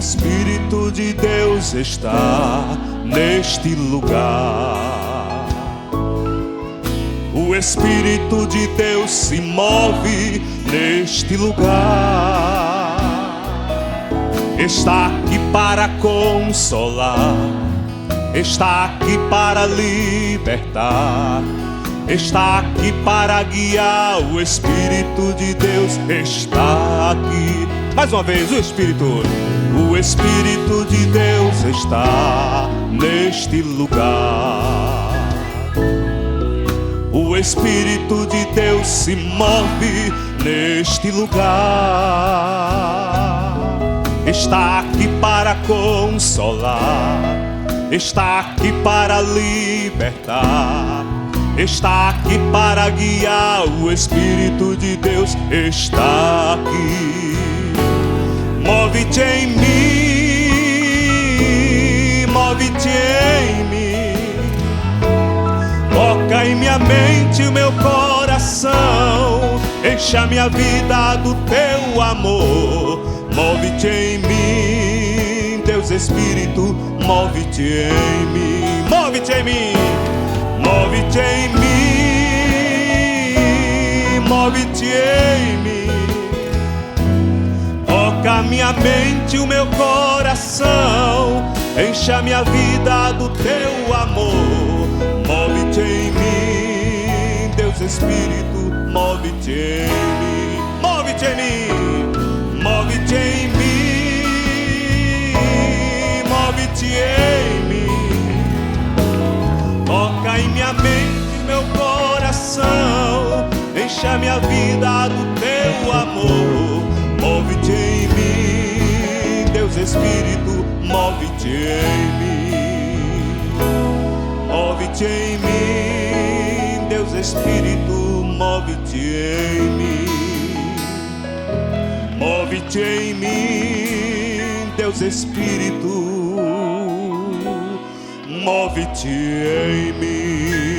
Espírito de Deus está neste lugar. O Espírito de Deus se move neste lugar. Está aqui para consolar, está aqui para libertar, está aqui para guiar. O Espírito de Deus está aqui. Mais uma vez, o Espírito de Deus está neste lugar. O Espírito de Deus se move neste lugar. Está aqui para consolar, está aqui para libertar, está aqui para guiar. O Espírito de Deus está aqui. Move-te em mim, move-te em mim. Toca em minha mente, o meu coração. Encha minha vida do teu amor. Move-te em mim, Deus Espírito, move-te em mim. Move-te em mim, move-te em mim, move-te em mim. Toca minha mente, o meu coração. Encha minha vida do teu amor. Move-te em mim, Deus Espírito, move-te em mim. Move-te em mim, move-te em mim, move-te em mim. Toca em minha mente, meu coração. Encha minha vida do teu amor. Move-te em mim, Deus Espírito, move-te em mim. Move-te em mim, Deus Espírito, move-te em mim. Move-te em mim, Deus Espírito, move-te em mim.